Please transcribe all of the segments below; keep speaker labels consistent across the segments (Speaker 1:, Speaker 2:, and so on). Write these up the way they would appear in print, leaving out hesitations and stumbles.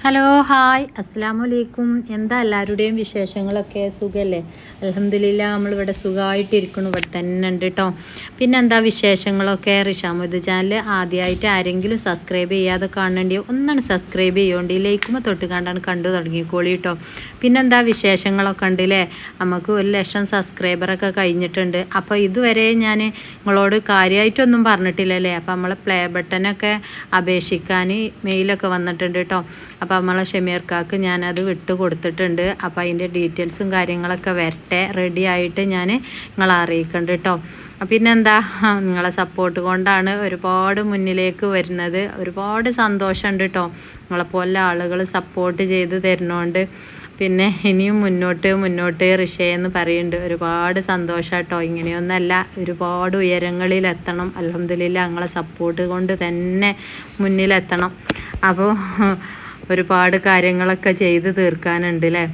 Speaker 1: Hello hi അസ്സലാമു അലൈക്കും. എന്താ എല്ലാവരുടെയും വിശേഷങ്ങളൊക്കെ? സുഖമല്ലേ? അൽഹംദുലില്ലാ നമ്മളിവിടെ സുഖമായിട്ടിരിക്കണം. ഇവിടെ തന്നെ ഉണ്ട് കേട്ടോ. പിന്നെ എന്താ വിശേഷങ്ങളൊക്കെ? റിഷാമുദ് ചാനൽ ആദ്യമായിട്ട് ആരെങ്കിലും സബ്സ്ക്രൈബ് ചെയ്യാതെ കാണേണ്ടി ഒന്നാണ് സബ്സ്ക്രൈബ് ചെയ്യുകൊണ്ട് ലൈക്കുമ്പോൾ തൊട്ട് കണ്ടാണ് കണ്ടു തുടങ്ങിക്കോളി കേട്ടോ. പിന്നെന്താ വിശേഷങ്ങളൊക്കെ ഉണ്ടല്ലേ? നമുക്ക് 1,00,000 സബ്സ്ക്രൈബറൊക്കെ കഴിഞ്ഞിട്ടുണ്ട്. അപ്പോൾ ഇതുവരെ ഞാൻ നിങ്ങളോട് കാര്യമായിട്ടൊന്നും പറഞ്ഞിട്ടില്ലല്ലേ. അപ്പോൾ നമ്മളെ പ്ലേ ബട്ടനൊക്കെ അപേക്ഷിക്കാൻ മെയിലൊക്കെ വന്നിട്ടുണ്ട് കേട്ടോ. അപ്പോൾ നമ്മളെ ഷമീർക്കാക്ക് ഞാനത് വിട്ട് കൊടുത്തിട്ടുണ്ട്. അപ്പോൾ അതിൻ്റെ ഡീറ്റെയിൽസും കാര്യങ്ങളൊക്കെ വരട്ടെ, റെഡി ആയിട്ട് ഞാൻ നിങ്ങളെ അറിയിക്കുന്നുണ്ട് കേട്ടോ. പിന്നെന്താ, നിങ്ങളെ സപ്പോർട്ട് കൊണ്ടാണ് ഒരുപാട് മുന്നിലേക്ക് വരുന്നത്. ഒരുപാട് സന്തോഷമുണ്ട് കേട്ടോ, നിങ്ങളെപ്പോലെ ആളുകൾ സപ്പോർട്ട് ചെയ്ത് തരുന്നതുകൊണ്ട്. പിന്നെ ഇനിയും മുന്നോട്ട് ഋഷയെന്ന് പറയുന്നുണ്ട്. ഒരുപാട് സന്തോഷം കേട്ടോ. ഇങ്ങനെയൊന്നല്ല, ഒരുപാട് ഉയരങ്ങളിലെത്തണം. അൽഹംദുലില്ലാ നിങ്ങളെ സപ്പോർട്ട് കൊണ്ട് തന്നെ മുന്നിലെത്തണം. അപ്പോൾ ഒരുപാട് കാര്യങ്ങളൊക്കെ ചെയ്ത് തീർക്കാനുണ്ട് അല്ലേ.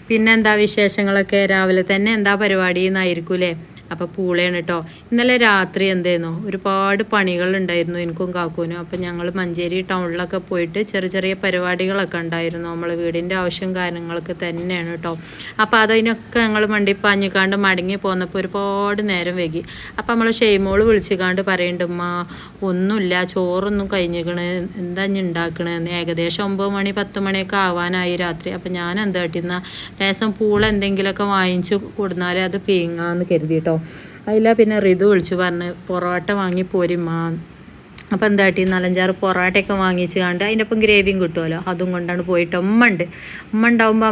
Speaker 1: പിന്നെന്താ വിശേഷങ്ങളൊക്കെ? രാവിലെ തന്നെ എന്താ പരിപാടി എന്നായിരിക്കും അല്ലേ. അപ്പോൾ പൂളയാണ് കേട്ടോ. ഇന്നലെ രാത്രി എന്തായിരുന്നു, ഒരുപാട് പണികളുണ്ടായിരുന്നു എനിക്കും കാക്കൂനും. അപ്പോൾ ഞങ്ങൾ മഞ്ചേരി ടൗണിലൊക്കെ പോയിട്ട് ചെറിയ പരിപാടികളൊക്കെ ഉണ്ടായിരുന്നു. നമ്മൾ വീടിൻ്റെ ആവശ്യം കാര്യങ്ങൾക്ക് തന്നെയാണ് കേട്ടോ. അപ്പോൾ അതിനൊക്കെ ഞങ്ങൾ മണ്ടിപ്പാഞ്ഞിക്കാണ്ട് മടങ്ങി പോന്നപ്പോൾ ഒരുപാട് നേരം വൈകി. അപ്പോൾ നമ്മൾ ഷെയ്മോള് വിളിച്ചിക്കാണ്ട് പറയുന്നുണ്ട്, ഉമ്മ ഒന്നുമില്ല, ചോറൊന്നും കഴിഞ്ഞിക്കണ്, എന്താ ഇനി ഉണ്ടാക്കണമെന്ന്. ഏകദേശം 9 മണി 10 മണിയൊക്കെ ആവാനായി രാത്രി. അപ്പോൾ ഞാൻ എന്താ കിട്ടുന്ന ലേശം പൂള എന്തെങ്കിലുമൊക്കെ വാങ്ങിച്ചു കൊടുന്നാൽ അത് പീങ്ങാന്ന് കരുതി കേട്ടോ. അതില്ല പിന്നെ ഋതു വിളിച്ചു പറഞ്ഞ് പൊറോട്ട വാങ്ങി പോരിമ്മ. അപ്പോൾ എന്താ കാട്ടി 4-5 പൊറോട്ടയൊക്കെ വാങ്ങിച്ച് കണ്ട് അതിൻ്റെ ഒപ്പം ഗ്രേവിയും കിട്ടുമല്ലോ, അതും കൊണ്ടാണ് പോയിട്ട്. ഉമ്മ ഉണ്ടാവുമ്പോൾ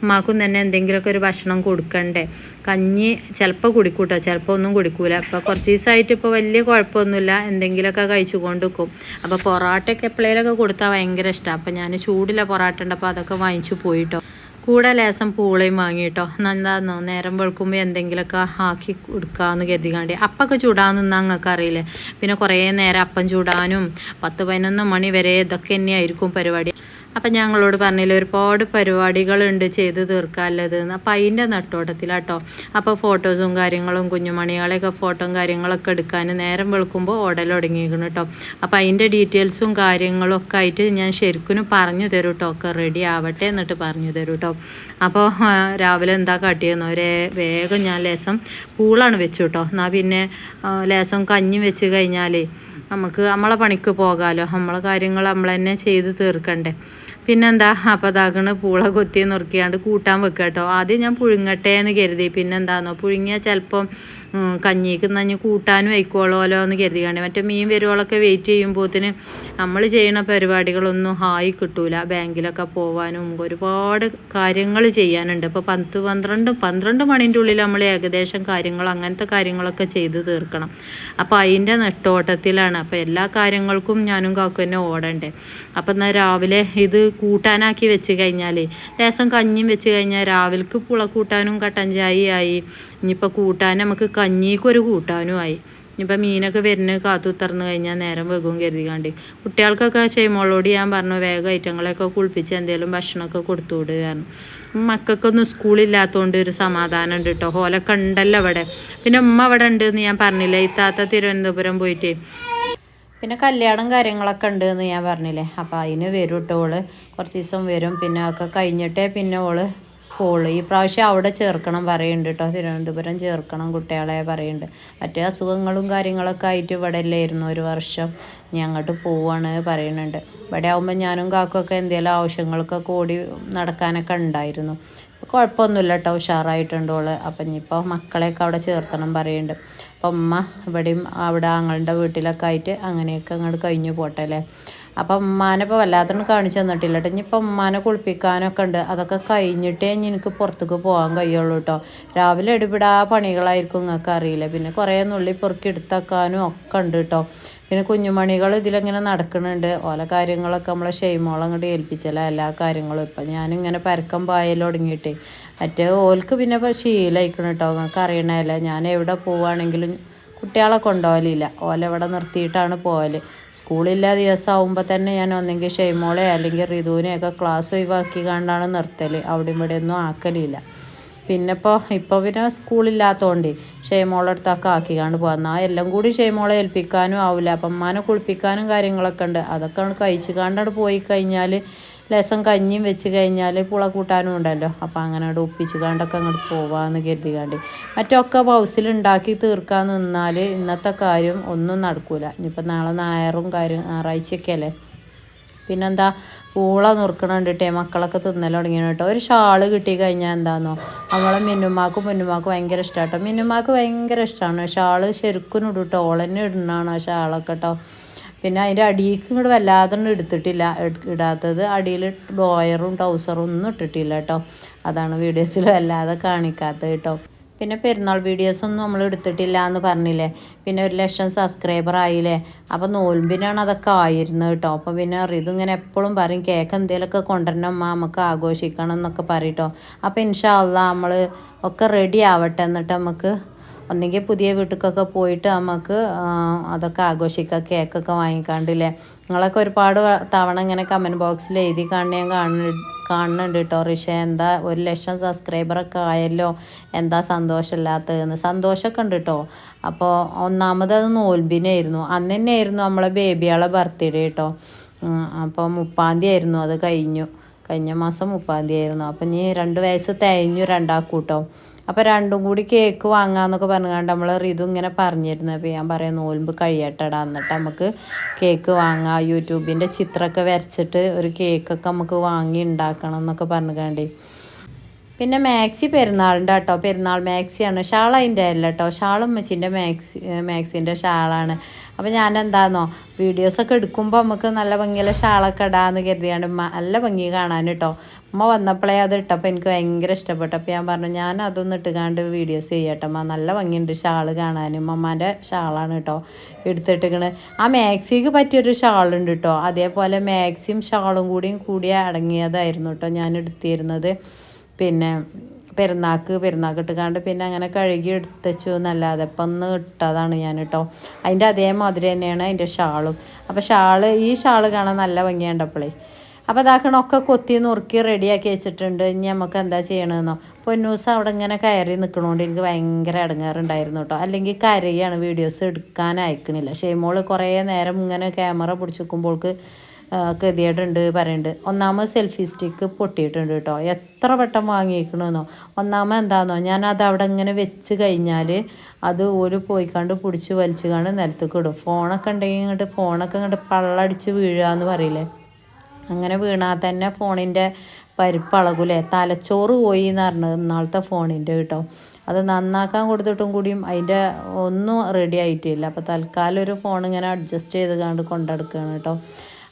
Speaker 1: ഉമ്മാക്കും തന്നെ എന്തെങ്കിലുമൊക്കെ ഒരു ഭക്ഷണം കൊടുക്കണ്ടേ. കഞ്ഞി ചിലപ്പോൾ കുടിക്കൂട്ടോ, ചിലപ്പോൾ ഒന്നും കുടിക്കൂല. അപ്പോൾ കുറച്ച് ദിവസമായിട്ട് ഇപ്പോൾ വലിയ കുഴപ്പമൊന്നുമില്ല, എന്തെങ്കിലുമൊക്കെ കഴിച്ചു കൊണ്ട് നിൽക്കും. അപ്പോൾ പൊറോട്ടയൊക്കെ എപ്പോഴേലൊക്കെ കൊടുത്താൽ ഭയങ്കര ഇഷ്ടമാണ്. അപ്പോൾ ഞാൻ ചൂടില്ല പൊറോട്ട ഉണ്ട്, അപ്പോൾ അതൊക്കെ വാങ്ങിച്ചു പോയിട്ടോ. കൂടെ ലേശം പൂളയും വാങ്ങിയിട്ടോ. എന്താണെന്നോ, നേരം വെളുക്കുമ്പോൾ എന്തെങ്കിലുമൊക്കെ ആക്കി കൊടുക്കാമെന്ന് കരുതിക്കാണ്ട്. അപ്പൊക്കെ ചൂടാൻ നിന്നാൽ നിങ്ങൾക്ക് അറിയില്ലേ, പിന്നെ കുറേ നേരം അപ്പം ചൂടാനും 10-11 മണി വരെ ഇതൊക്കെ തന്നെയായിരിക്കും പരിപാടി. അപ്പം ഞങ്ങളോട് പറഞ്ഞില്ല, ഒരുപാട് പരിപാടികളുണ്ട് ചെയ്ത് തീർക്കാനുള്ളത്. അപ്പം അതിൻ്റെ നെട്ടോട്ടത്തിലാട്ടോ. അപ്പോൾ ഫോട്ടോസും കാര്യങ്ങളും കുഞ്ഞുമണികളെയൊക്കെ ഫോട്ടോയും കാര്യങ്ങളൊക്കെ എടുക്കാൻ നേരം വെളുക്കുമ്പോൾ ഓടൽ തുടങ്ങിയിരിക്കണം കേട്ടോ. അപ്പോൾ അതിൻ്റെ ഡീറ്റെയിൽസും കാര്യങ്ങളും ഒക്കെ ആയിട്ട് ഞാൻ ശരിക്കും പറഞ്ഞു തരും കേട്ടോ. ഒക്കെ റെഡി ആവട്ടെ എന്നിട്ട് പറഞ്ഞു തരും കേട്ടോ. അപ്പോൾ രാവിലെ എന്താ കാട്ടിയെന്നോ, വേഗം ഞാൻ ലേശം പൂളാണ് വെച്ചു കേട്ടോ. എന്നാൽ പിന്നെ ലേശം കഞ്ഞി വെച്ച് കഴിഞ്ഞാൽ നമുക്ക് നമ്മളെ പണിക്ക് പോകാമല്ലോ. നമ്മളെ കാര്യങ്ങൾ നമ്മൾ തന്നെ ചെയ്ത് തീർക്കണ്ടേ. പിന്നെന്താ, അപ്പോൾ അതാക്കണ് പൂള കൊത്തി നുറുക്കിയാണ്ട് കൂട്ടാൻ വെക്കുക കേട്ടോ. ആദ്യം ഞാൻ പുഴുങ്ങട്ടെ എന്ന് കരുതി. പിന്നെന്താണെന്നോ, പുഴുങ്ങിയാൽ ചിലപ്പം കഞ്ഞിക്ക് നഞ്ഞ് കൂട്ടാനും വയ്ക്കുള്ളൂ എന്ന് കരുതിക്കാണ്ട്. മറ്റേ മീൻ വരുവോളൊക്കെ വെയിറ്റ് ചെയ്യുമ്പോഴത്തിന് നമ്മൾ ചെയ്യുന്ന പരിപാടികളൊന്നും ഹായി കിട്ടൂല. ബാങ്കിലൊക്കെ പോകാനും ഒരുപാട് കാര്യങ്ങൾ ചെയ്യാനുണ്ട്. ഇപ്പോൾ 12 മണിൻ്റെ ഉള്ളിൽ നമ്മൾ ഏകദേശം കാര്യങ്ങൾ അങ്ങനത്തെ കാര്യങ്ങളൊക്കെ ചെയ്ത് തീർക്കണം. അപ്പോൾ അതിൻ്റെ നെട്ടോട്ടത്തിലാണ്. അപ്പോൾ എല്ലാ കാര്യങ്ങൾക്കും ഞാനും കാക്കും തന്നെ ഓടണ്ടേ. അപ്പം എന്നാൽ രാവിലെ ഇത് കൂട്ടാനാക്കി വെച്ച് കഴിഞ്ഞാൽ, ലേശം കഞ്ഞിയും വെച്ച് കഴിഞ്ഞാൽ രാവിലേക്ക് പുള കൂട്ടാനും കട്ടൻ ചായയായി. ഇനിയിപ്പോൾ കൂട്ടാൻ നമുക്ക് കഞ്ഞിക്കൊരു കൂട്ടാനും ആയി. ഇനിയിപ്പോൾ മീനൊക്കെ വരുന്നത് കാത്തുത്തറന്ന് കഴിഞ്ഞാൽ നേരം വെക്കും കരുതിക്കാണ്ട്. കുട്ടികൾക്കൊക്കെ ചെയ്യുമ്പോളോട് ഞാൻ പറഞ്ഞു, വേഗം ഐറ്റങ്ങളെയൊക്കെ കുളിപ്പിച്ച് എന്തെങ്കിലും ഭക്ഷണമൊക്കെ കൊടുത്തു വിടുകയാണ്. മക്കൾക്കൊന്നും സ്കൂളില്ലാത്തതുകൊണ്ട് ഒരു സമാധാനം ഉണ്ട് കേട്ടോ. ഓലൊക്കെ ഉണ്ടല്ലോ ഇവിടെ. പിന്നെ ഉമ്മ ഇവിടെ ഉണ്ടെന്ന് ഞാൻ പറഞ്ഞില്ലേ, ഇത്താത്ത തിരുവനന്തപുരം പോയിട്ട്. പിന്നെ കല്യാണം കാര്യങ്ങളൊക്കെ ഉണ്ട് എന്ന് ഞാൻ പറഞ്ഞില്ലേ. അപ്പോൾ അതിന് വരും കേട്ടോ ഓള്. കുറച്ച് ദിവസം വരും. പിന്നെ ഒക്കെ കഴിഞ്ഞിട്ടേ പിന്നെ ഓള് ഈ പ്രാവശ്യം അവിടെ ചേർക്കണം പറയുന്നുണ്ട് കേട്ടോ. തിരുവനന്തപുരം ചേർക്കണം കുട്ടികളെ പറയുന്നുണ്ട്. മറ്റേ അസുഖങ്ങളും കാര്യങ്ങളൊക്കെ ആയിട്ട് ഇവിടെ അല്ലായിരുന്നു ഒരു വർഷം. ഇനി അങ്ങോട്ട് പോവാണ് പറയുന്നുണ്ട്. ഇവിടെ ആകുമ്പോൾ ഞാനും കാക്കൊക്കെ എന്തെങ്കിലും ആവശ്യങ്ങൾക്കൊക്കെ ഓടി നടക്കാനൊക്കെ ഉണ്ടായിരുന്നു. കുഴപ്പമൊന്നുമില്ല കേട്ടോ, ഉഷാറായിട്ടുണ്ട് ഓള്. അപ്പം ഇനിയിപ്പോൾ മക്കളെയൊക്കെ അവിടെ ചേർത്തണം പറയുന്നുണ്ട്. അപ്പം ഉമ്മ ഇവിടെയും അവിടെ ആങ്ങളുടെ വീട്ടിലൊക്കെ ആയിട്ട് അങ്ങനെയൊക്കെ അങ്ങോട്ട് കഴിഞ്ഞു പോട്ടെ അല്ലേ. അപ്പം ഉമ്മാനെപ്പോൾ വല്ലാത്തൊന്നും കാണിച്ചു തന്നിട്ടില്ല കേട്ടോ. ഇനിയിപ്പോൾ ഉമ്മാനെ കുളിപ്പിക്കാനൊക്കെ ഉണ്ട്. അതൊക്കെ കഴിഞ്ഞിട്ടേ ഇനി എനിക്ക് പുറത്തേക്ക് പോകാൻ കഴിയുള്ളൂ കേട്ടോ. രാവിലെ എടുപിടാ പണികളായിരിക്കും, നിങ്ങൾക്ക് അറിയില്ല. പിന്നെ കുറേ നുള്ളി പെറുക്കി എടുത്തേക്കാനും ഒക്കെ ഉണ്ട് കേട്ടോ. പിന്നെ കുഞ്ഞുമണികൾ ഇതിലിങ്ങനെ നടക്കുന്നുണ്ട്. ഓല കാര്യങ്ങളൊക്കെ നമ്മളെ ഷെയ്മോളം അങ്ങോട്ട് ഏൽപ്പിച്ചല്ല എല്ലാ കാര്യങ്ങളും. ഇപ്പം ഞാനിങ്ങനെ പരക്കം പായൽ തുടങ്ങിയിട്ടേ. മറ്റേ ഓൽക്ക് പിന്നെ ഇപ്പോൾ ശീലമായിക്കണം കേട്ടോ. നിങ്ങൾക്ക് അറിയണമല്ല, ഞാൻ എവിടെ പോവുകയാണെങ്കിലും കുട്ടികളെ കൊണ്ടുപോകലില്ല. ഓലെവിടെ നിർത്തിയിട്ടാണ് പോകൽ. സ്കൂളില്ലാ ദിവസമാകുമ്പോൾ തന്നെ ഞാൻ ഒന്നെങ്കിൽ ഷെയ്മോളെ അല്ലെങ്കിൽ ഋതുവിനെയൊക്കെ ക്ലാസ് ഒഴിവാക്കി കണ്ടാണ് നിർത്തൽ. അവിടെ ഇവിടെ ഒന്നും ആക്കലില്ല. പിന്നെ ഇപ്പോൾ പിന്നെ സ്കൂളില്ലാത്തതുകൊണ്ട് ഷെയ്മോളെ അടുത്തൊക്കെ ആക്കിക്കാണ്ട് പോകാം. എല്ലാം കൂടി ഷെയ്മോളെ ഏൽപ്പിക്കാനും ആവില്ല. അപ്പം ഉമ്മാനെ കുളിപ്പിക്കാനും കാര്യങ്ങളൊക്കെ ഉണ്ട്. അതൊക്കെ കഴിച്ച് കണ്ടവിടെ പോയി കഴിഞ്ഞാൽ ലേസം കഞ്ഞിയും വെച്ച് കഴിഞ്ഞാൽ പുള കൂട്ടാനും ഉണ്ടല്ലോ. അപ്പോൾ അങ്ങനെ അങ്ങോട്ട് ഒപ്പിച്ച് കണ്ടൊക്കെ അങ്ങോട്ട് പോവാമെന്ന് കരുതിക്കാണ്ട് മറ്റൊക്കെ ഹൗസിലുണ്ടാക്കി തീർക്കാൻ നിന്നാൽ ഇന്നത്തെ കാര്യം ഒന്നും നടക്കൂല. ഇനിയിപ്പോൾ നാളെ ഞായറാഴ്ചയൊക്കെ അല്ലേ. പിന്നെന്താ പൂള നുറുക്കണുണ്ടിട്ടേ മക്കളൊക്കെ തിന്നൽ തുടങ്ങിയാണ് കേട്ടോ. ഒരു ഷാള് കിട്ടി കഴിഞ്ഞാൽ എന്താണെന്നോ നമ്മളെ മിന്നുമാക്കും ഭയങ്കര ഇഷ്ടമാണ് കേട്ടോ. മിന്നുമാക്ക് ഭയങ്കര ഇഷ്ടമാണ് ഷാള്. ശരിക്കും ഇടും കേട്ടോ. ഓളന്നെ ഇടുന്നതാണ് ആ ഷാളൊക്കെ കേട്ടോ. പിന്നെ അതിൻ്റെ അടിയിലേക്ക് ഇങ്ങോട്ട് വല്ലാതെ എടുത്തിട്ടില്ല. ഇടാത്തത് അടിയിൽ ഡോയറും ട്രൗസറും ഒന്നും ഇട്ടിട്ടില്ല കേട്ടോ. അതാണ് വീഡിയോസിൽ വല്ലാതെ കാണിക്കാത്തത് കേട്ടോ. പിന്നെ പെരുന്നാൾ വീഡിയോസൊന്നും നമ്മൾ എടുത്തിട്ടില്ല എന്ന് പറഞ്ഞില്ലേ. പിന്നെ 1,00,000 സബ്സ്ക്രൈബർ ആയില്ലേ. അപ്പോൾ നോൽമ്പിനാണ് അതൊക്കെ ആയിരുന്നത് കേട്ടോ. അപ്പോൾ പിന്നെ ഇങ്ങനെ എപ്പോഴും പറയും കേക്ക് എന്തെങ്കിലുമൊക്കെ കൊണ്ടുവരണം അമ്മ, നമുക്ക് ആഘോഷിക്കണം എന്നൊക്കെ പറയും കേട്ടോ. അപ്പോൾ ഇൻഷാ അള്ളാ നമ്മൾ ഒക്കെ റെഡി ആവട്ടെ, എന്നിട്ട് നമുക്ക് ഒന്നെങ്കിൽ പുതിയ വീട്ടിലേക്കൊക്കെ പോയിട്ട് നമുക്ക് അതൊക്കെ ആഘോഷിക്കാം. കേക്കൊക്കെ വാങ്ങിക്കാണ്ടില്ലേ. നിങ്ങളൊക്കെ ഒരുപാട് തവണ ഇങ്ങനെ കമൻറ്റ് ബോക്സിൽ എഴുതി ഞാൻ കാണുന്നുണ്ട് കേട്ടോ. റിഷ എന്താ 1,00,000 സബ്സ്ക്രൈബറൊക്കെ ആയല്ലോ, എന്താ സന്തോഷമില്ലാത്തതെന്ന്. സന്തോഷമൊക്കെ ഉണ്ട് കേട്ടോ. അപ്പോൾ ഒന്നാമത് അത് നോൽമ്പിനായിരുന്നു. അന്ന് തന്നെയായിരുന്നു നമ്മളെ ബേബിയാളെ ബർത്ത്ഡേ കേട്ടോ. അപ്പോൾ 30-ാം ആയിരുന്നു അത് കഴിഞ്ഞ മാസം 30-ാം ആയിരുന്നു. അപ്പം ഇനി 2 വയസ്സ് തികഞ്ഞു രണ്ടാക്കും കേട്ടോ. അപ്പോൾ രണ്ടും കൂടി കേക്ക് വാങ്ങാമെന്നൊക്കെ പറഞ്ഞുകൊണ്ട് നമ്മൾ ഇങ്ങനെ പറഞ്ഞിരുന്നു. അപ്പോൾ ഞാൻ പറയാം നോൽമ്പ് കഴിയട്ടെടാ, എന്നിട്ട് നമുക്ക് കേക്ക് വാങ്ങാം. യൂട്യൂബിൻ്റെ ചിത്രമൊക്കെ വരച്ചിട്ട് ഒരു കേക്കൊക്കെ നമുക്ക് വാങ്ങി ഉണ്ടാക്കണം എന്നൊക്കെ പറഞ്ഞുകൊണ്ടേ. പിന്നെ മാക്സി പെരുന്നാളിൻ്റെ കേട്ടോ. പെരുന്നാൾ മാക്സിയാണ്. ഷാൾ അതിൻ്റെ അല്ല കേട്ടോ. ഷാളും ഉമ്മച്ചിൻ്റെ മാക്സിൻ്റെ ഷാളാണ്. അപ്പോൾ ഞാൻ എന്താണെന്നോ വീഡിയോസൊക്കെ എടുക്കുമ്പോൾ നമുക്ക് നല്ല ഭംഗിയുള്ള ഷാളൊക്കെ ഇടാമെന്ന് കരുതിയാണ്ട് നല്ല ഭംഗി കാണാൻ കേട്ടോ. ഉമ്മ വന്നപ്പോഴേ അത് ഇട്ടപ്പോൾ എനിക്ക് ഭയങ്കര ഇഷ്ടപ്പെട്ടു. അപ്പോൾ ഞാൻ പറഞ്ഞു ഞാൻ അതൊന്ന് ഇട്ടുകാണ്ട് വീഡിയോസ് ചെയ്യട്ടമ്മ, നല്ല ഭംഗിയുണ്ട് ഷാൾ കാണാൻ. ഉമ്മമാൻ്റെ ഷാളാണ് കേട്ടോ എടുത്തിട്ടിക്കണ്. ആ മാക്സിക്ക് പറ്റിയൊരു ഷാളുണ്ട് കേട്ടോ. അതേപോലെ മാക്സിയും ഷാളും കൂടി അടങ്ങിയതായിരുന്നു കേട്ടോ ഞാൻ എടുത്തിരുന്നത്. പിന്നെ പെരുന്നാക്ക് ഇട്ടുകാണ്ട് പിന്നെ അങ്ങനെ കഴുകി എടുത്തുവെച്ചു എന്നല്ലാതെ ഇപ്പം ഒന്ന് ഇട്ടതാണ് ഞാൻ കേട്ടോ. അതിൻ്റെ അതേമാതിരി തന്നെയാണ് അതിൻ്റെ ഷാളും. അപ്പോൾ ഈ ഷാള് കാണാൻ നല്ല ഭംഗിയുണ്ടപ്പോഴേ. അപ്പോൾ അതാക്കണമൊക്കെ കൊത്തി നുറുക്കി റെഡിയാക്കി വെച്ചിട്ടുണ്ട്. ഇനി നമുക്ക് എന്താ ചെയ്യണമെന്നോ. പൊന്നൂസ് അവിടെ ഇങ്ങനെ കയറി നിൽക്കണോണ്ട് എനിക്ക് ഭയങ്കര ഇടങ്ങാറുണ്ടായിരുന്നു കേട്ടോ. അല്ലെങ്കിൽ കരയാണ്, വീഡിയോസ് എടുക്കാൻ അയക്കണില്ല. ഷെയ്മോൾ കുറേ നേരം ഇങ്ങനെ ക്യാമറ പിടിച്ച് നിൽക്കുമ്പോൾക്ക് ഗതികേടുണ്ട് പറയുന്നുണ്ട്. ഒന്നാമത് സെൽഫി സ്റ്റിക്ക് പൊട്ടിയിട്ടുണ്ട് കേട്ടോ. എത്ര വട്ടം വാങ്ങിയിരിക്കണമെന്നോ. ഒന്നാമത് എന്താണെന്നോ ഞാനത് അവിടെ ഇങ്ങനെ വെച്ച് കഴിഞ്ഞാൽ അത് പോയിക്കാണ്ട് പിടിച്ച് വലിച്ചുകാണ്ട് നിലത്തേക്ക് ഇടും. ഫോണൊക്കെ ഉണ്ടെങ്കിൽ ഫോണൊക്കെ പള്ളടിച്ച് വീഴുക എന്ന് പറയില്ലേ. അങ്ങനെ വീണാൽ തന്നെ ഫോണിൻ്റെ പരിപ്പളകൂലേ. തലച്ചോറ് പോയി എന്ന് പറഞ്ഞത് ഇന്നാളത്തെ ഫോണിൻ്റെ കേട്ടോ. അത് നന്നാക്കാൻ കൊടുത്തിട്ടും കൂടിയും അതിൻ്റെ ഒന്നും റെഡി ആയിട്ടില്ല. അപ്പോൾ തൽക്കാലം ഒരു ഫോൺ ഇങ്ങനെ അഡ്ജസ്റ്റ് ചെയ്ത് കൊണ്ടെടുക്കുകയാണ് കേട്ടോ.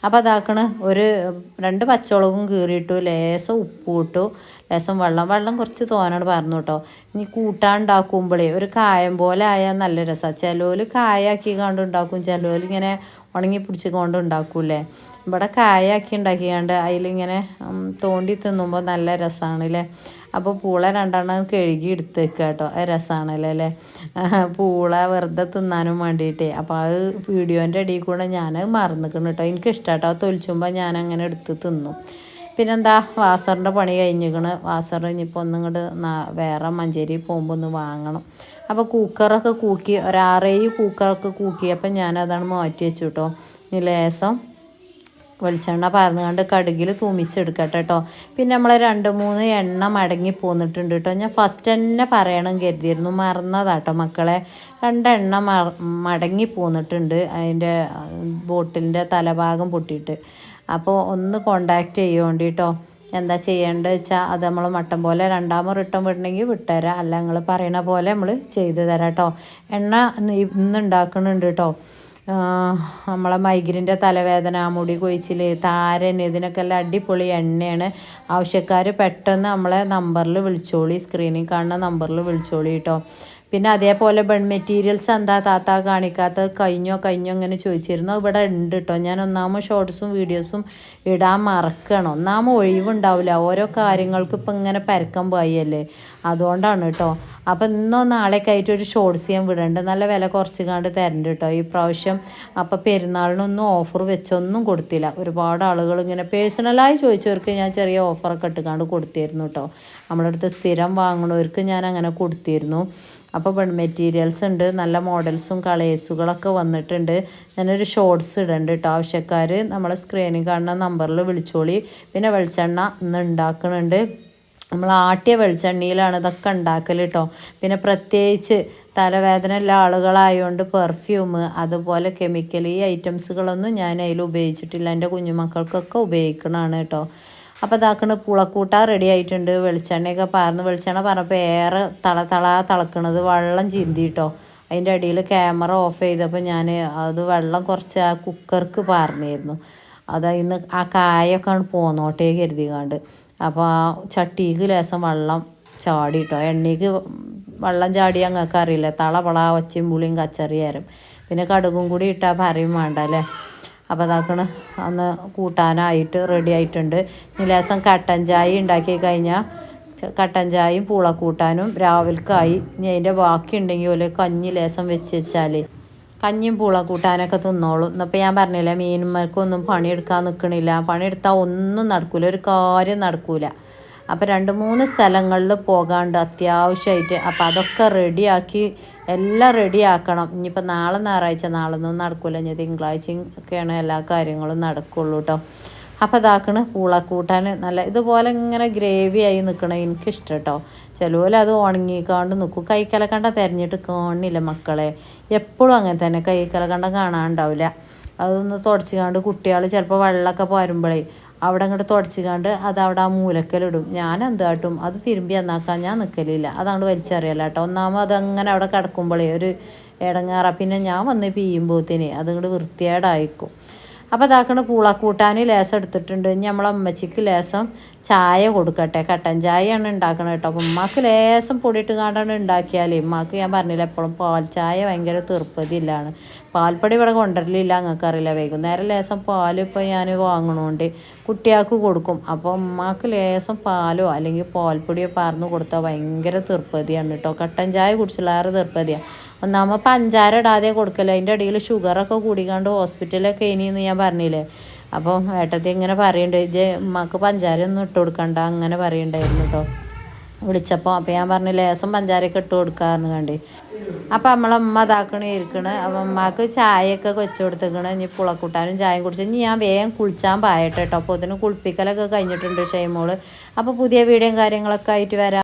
Speaker 1: അപ്പോൾ അതാക്കണ് 2 പച്ചമുളകും കീറിയിട്ടു, ലേസം ഉപ്പ് ഇട്ടു, ലേസം വെള്ളം കുറച്ച് തോനാണ് പറഞ്ഞു കേട്ടോ. ഇനി കൂട്ടാണ്ടാക്കുമ്പോഴേ ഒരു കായം പോലെ ആയാൽ നല്ല രസമാണ്. ചിലവർ കായാക്കി ഉണ്ടാക്കും, ചിലവർ ഇങ്ങനെ ഉണങ്ങി പിടിച്ച് ഉണ്ടാക്കൂലേ. ഇവിടെ കായാക്കി ഉണ്ടാക്കിയാണ്ട് അതിലിങ്ങനെ തോണ്ടി തിന്നുമ്പോൾ നല്ല രസമാണല്ലേ. അപ്പോൾ പൂള 2 കഴുകി എടുത്ത് വെക്കുക കേട്ടോ. രസമാണല്ലോ അല്ലേ. പൂള വെറുതെ തിന്നാനും വേണ്ടിയിട്ടേ. അപ്പോൾ അത് വീഡിയോൻ്റെ ഇടയിൽ കൂടെ ഞാനത് മറന്നിക്കണം കേട്ടോ. എനിക്കിഷ്ടം കേട്ടോ. തൊലിച്ചുമ്പോൾ ഞാനങ്ങനെ എടുത്ത് തിന്നും. പിന്നെന്താ വാസറിൻ്റെ പണി കഴിഞ്ഞിരിക്കണ്. വാസർ ഇനിയിപ്പോൾ ഒന്നിങ്ങോട്ട് വേറെ മഞ്ചേരി പോകുമ്പോൾ ഒന്ന് വാങ്ങണം. അപ്പോൾ കുക്കറൊക്കെ കൂക്കി 6-7 കുക്കറൊക്കെ കൂക്കി. അപ്പം ഞാനതാണ് മാറ്റി വെച്ചു കേട്ടോ. ഇനി ലേസം വെളിച്ചെണ്ണ പാർന്നുകൊണ്ട് കടുകിൽ തൂമിച്ചെടുക്കട്ടെ കേട്ടോ. പിന്നെ നമ്മൾ 2-3 എണ്ണ മടങ്ങി പോന്നിട്ടുണ്ട് കേട്ടോ. ഞാൻ ഫസ്റ്റ് തന്നെ പറയണം കരുതിയിരുന്നു, മറന്നതാട്ടോ മക്കളെ. 2 എണ്ണ മടങ്ങി പോന്നിട്ടുണ്ട് അതിൻ്റെ ബോട്ടിലിൻ്റെ തലഭാഗം പൊട്ടിയിട്ട്. അപ്പോൾ ഒന്ന് കോണ്ടാക്റ്റ് ചെയ്യുകൊണ്ട് കേട്ടോ. എന്താ ചെയ്യേണ്ടത് വെച്ചാൽ അത് നമ്മൾ മട്ടം പോലെ 2ാമത് റിട്ടേൺ വിടണമെങ്കിൽ വിട്ടുതരാം. അല്ല നിങ്ങൾ പറയണ പോലെ നമ്മൾ ചെയ്ത് തരാം കേട്ടോ. എണ്ണ ഇന്ന് ഉണ്ടാക്കുന്നുണ്ട് കേട്ടോ. നമ്മളെ മൈഗ്രീൻ്റെ തലവേദന, മുടി കൊഴിച്ചിൽ, താരൻ, ഇതിനൊക്കെ എല്ലാം അടിപൊളി എണ്ണയാണ്. ആവശ്യക്കാർ പെട്ടെന്ന് നമ്മളെ നമ്പറിൽ വിളിച്ചോളി, സ്ക്രീനിൽ കാണുന്ന നമ്പറിൽ വിളിച്ചോളി കേട്ടോ. പിന്നെ അതേപോലെ ബൺ മെറ്റീരിയൽസ് എന്താ താത്ത കാണിക്കാത്തത്, കഴിഞ്ഞോ ഇങ്ങനെ ചോദിച്ചിരുന്നു. ഇവിടെ ഉണ്ട് കേട്ടോ. ഞാൻ ഒന്നാമത് ഷോർട്സും വീഡിയോസും ഇടാൻ മറക്കണം. ഒന്നാമത് ഒഴിവുണ്ടാവില്ല, ഓരോ കാര്യങ്ങൾക്ക് ഇപ്പം ഇങ്ങനെ പരക്കം പോയല്ലേ, അതുകൊണ്ടാണ് കേട്ടോ. അപ്പോൾ ഇന്നോ നാളെയൊക്കെ ആയിട്ട് ഒരു ഷോർട്സ് ഞാൻ വിടുന്നുണ്ട്. നല്ല വില കുറച്ച് കണ്ട് തരണ്ട് കേട്ടോ ഈ പ്രാവശ്യം. അപ്പോൾ പെരുന്നാളിനൊന്നും ഓഫർ വെച്ചൊന്നും കൊടുത്തില്ല. ഒരുപാട് ആളുകൾ ഇങ്ങനെ പേഴ്സണലായി ചോദിച്ചവർക്ക് ഞാൻ ചെറിയ ഓഫറൊക്കെ ഇട്ടുകൊണ്ട് കൊടുത്തിരുന്നു കേട്ടോ. നമ്മളടുത്ത് സ്ഥിരം വാങ്ങുന്നവർക്ക് ഞാൻ അങ്ങനെ കൊടുത്തിരുന്നു. അപ്പോൾ മെറ്റീരിയൽസ് ഉണ്ട്, നല്ല മോഡൽസും കളേഴ്സുകളൊക്കെ വന്നിട്ടുണ്ട്. ഞാനൊരു ഷോർട്സ് ഇടുന്നുണ്ട് കേട്ടോ. ആവശ്യക്കാർ നമ്മളെ സ്ക്രീനിൽ കാണുന്ന നമ്പറിൽ വിളിച്ചോളി. പിന്നെ വെളിച്ചെണ്ണ ഇന്ന് ഉണ്ടാക്കുന്നുണ്ട്. നമ്മൾ ആട്ടിയ വെളിച്ചെണ്ണയിലാണ് ഇതൊക്കെ ഉണ്ടാക്കൽ കേട്ടോ. പിന്നെ പ്രത്യേകിച്ച് തലവേദന ഉള്ള ആളുകളായതുകൊണ്ട് പെർഫ്യൂം അതുപോലെ കെമിക്കൽ ഈ ഐറ്റംസുകളൊന്നും ഞാൻ അതിൽ ഉപയോഗിച്ചിട്ടില്ല. എൻ്റെ കുഞ്ഞുമക്കൾക്കൊക്കെ ഉപയോഗിക്കണതാണ് കേട്ടോ. അപ്പോൾ ഇതാക്കണ പുളക്കൂട്ട റെഡി ആയിട്ടുണ്ട്. വെളിച്ചെണ്ണയൊക്കെ വെളിച്ചെണ്ണ പറഞ്ഞപ്പോൾ ഏറെ തിളക്കണത് വെള്ളം ചിന്തി കേട്ടോ. അതിൻ്റെ അടിയിൽ ക്യാമറ ഓഫ് ചെയ്തപ്പോൾ ഞാൻ അത് വെള്ളം കുറച്ച് ആ കുക്കർക്ക് പാർന്നിരുന്നു. അതതിന്ന് ആ കായൊക്കെ പോന്നോട്ടേ കരുതിക്കാണ്ട്. അപ്പോൾ ആ ചട്ടിക്ക് ലേശം വെള്ളം ചാടി കേട്ടോ. എണ്ണയ്ക്ക് വെള്ളം ചാടി ഞങ്ങൾക്ക് അറിയില്ല. തളപള ഒച്ചയും പുളിയും കച്ചറിയാരും. പിന്നെ കടുകും കൂടി ഇട്ടാൽ പറയും വേണ്ട അല്ലേ. അപ്പോൾ അതാക്കണ് അന്ന് കൂട്ടാനായിട്ട് റെഡി ആയിട്ടുണ്ട്. ലേശം കട്ടൻ ചായ ഉണ്ടാക്കി കഴിഞ്ഞാൽ കട്ടൻ ചായയും പൂളക്കൂട്ടാനും രാവിലേക്കായി. ഇനി അതിൻ്റെ ബാക്കി ഉണ്ടെങ്കിൽ ഒരു കഞ്ഞി ലേശം വെച്ചാൽ കഞ്ഞിയും പൂളക്കൂട്ടാനൊക്കെ തിന്നോളും. എന്നപ്പോൾ ഞാൻ പറഞ്ഞില്ല മീൻമാർക്കൊന്നും പണിയെടുക്കാൻ നിൽക്കണില്ല. പണിയെടുത്താൽ ഒന്നും നടക്കില്ല, ഒരു കാര്യം നടക്കില്ല. അപ്പോൾ 2-3 സ്ഥലങ്ങളിൽ പോകാണ്ട് അത്യാവശ്യമായിട്ട്. അപ്പോൾ അതൊക്കെ റെഡിയാക്കി എല്ലാം റെഡിയാക്കണം. ഇനിയിപ്പോൾ നാളെ ഞായറാഴ്ച, നാളെയൊന്നും നടക്കില്ല. ഇനി തിങ്കളാഴ്ചയും ഒക്കെയാണ് എല്ലാ കാര്യങ്ങളും നടക്കുള്ളൂ കേട്ടോ. അപ്പോൾ ഇതാക്കണ് പൂളക്കൂട്ടാൻ നല്ല ഇതുപോലെ ഇങ്ങനെ ഗ്രേവി ആയി നിൽക്കണം എനിക്കിഷ്ടം കേട്ടോ. ചിലപോലെ അത് ഉണങ്ങിക്കാണ്ട് നിൽക്കും. കൈക്കലക്കണ്ട തിരഞ്ഞിട്ട് കാണില്ല മക്കളെ. എപ്പോഴും അങ്ങനെ തന്നെ കൈക്കലക്കണ്ട കാണാനുണ്ടാവില്ല. അതൊന്ന് തുടച്ചിക്കാണ്ട് കുട്ടികൾ ചിലപ്പോൾ വെള്ളമൊക്കെ പോരുമ്പോഴേ അവിടെ അങ്ങോട്ട് തുടച്ചിക്കാണ്ട് അത് അവിടെ ആ മൂലക്കലിടും. ഞാൻ എന്ത് കാട്ടും, അത് തിരുമ്പി എന്നാക്കാൻ ഞാൻ നിൽക്കലില്ല. അതങ്ങോട്ട് വലിച്ചറിയല്ല കേട്ടോ. ഒന്നാമത് അതങ്ങനെ അവിടെ കിടക്കുമ്പോഴേ ഒരു ഇടങ്ങാറ. പിന്നെ ഞാൻ വന്ന് പിയുമ്പോഴത്തേന് അതിങ്ങോട്ട് വൃത്തികേടായിരിക്കും. അപ്പോൾ ഇതാക്കണ പൂളക്കൂട്ടാൻ ലേസം എടുത്തിട്ടുണ്ട്. ഇനി നമ്മളെ അമ്മച്ചിക്ക് ലേസം ചായ കൊടുക്കട്ടെ. കട്ടൻ ചായയാണ് ഉണ്ടാക്കണം കേട്ടോ. അപ്പോൾ ഉമ്മാക്ക് ലേസം പൊടിയിട്ട് കാണ്ടാണ് ഉണ്ടാക്കിയാൽ ഉമ്മാക്ക് ഞാൻ പറഞ്ഞില്ല എപ്പോഴും പാൽ ചായ ഭയങ്കര തീർപ്പതില്ലാണ്. പാൽപ്പൊടി ഇവിടെ കൊണ്ടുവരലില്ല, നിങ്ങൾക്കറിയില്ല. വൈകുന്നേരം ലേസം പാൽ ഇപ്പോൾ ഞാൻ വാങ്ങണോണ്ട് കുട്ടികൾക്ക് കൊടുക്കും. അപ്പോൾ ഉമ്മാക്ക് ലേസം പാലോ അല്ലെങ്കിൽ പാൽപ്പൊടിയോ പാർന്ന് കൊടുത്താൽ ഭയങ്കര തീർപ്പതിയാണ് കേട്ടോ. കട്ടൻ ചായ കുടിച്ചുള്ളാറ് തീർപ്പതിയാണ്. ഒന്നാമത് പഞ്ചാര ഇടാതെ കൊടുക്കല. അതിൻ്റെ ഇടയിൽ ഷുഗറൊക്കെ കൂടിക്കാണ്ട് ഹോസ്പിറ്റലൊക്കെ ഇനിയെന്ന് ഞാൻ പറഞ്ഞില്ലേ. അപ്പോൾ ഏട്ടത്തി ഇങ്ങനെ പറയുന്നുണ്ട്, ഉമ്മക്ക് പഞ്ചാര ഒന്നും ഇട്ട് കൊടുക്കണ്ട അങ്ങനെ പറയുന്നുണ്ടായിരുന്നു കേട്ടോ വിളിച്ചപ്പോൾ. അപ്പോൾ ഞാൻ പറഞ്ഞു ലേസം പഞ്ചാരയൊക്കെ ഇട്ട് കൊടുക്കാമെന്ന് കണ്ടേ. അപ്പോൾ നമ്മളമ്മ ഇതാക്കണേ ഇരിക്കണ്. അപ്പം അമ്മക്ക് ചായയൊക്കെ വെച്ച് കൊടുത്തേക്കണ്. ഇനി പുളക്കൂട്ടാനും ചായയും കുടിച്ച് ഇനി ഞാൻ വേഗം കുളിച്ചാൻ പായട്ടെ കേട്ടോ. അപ്പോൾ അതിന് കുളിപ്പിക്കലൊക്കെ കഴിഞ്ഞിട്ടുണ്ട് ഷൈമോള്. അപ്പോൾ പുതിയ വീഡിയോയും കാര്യങ്ങളൊക്കെ ആയിട്ട് വരാം.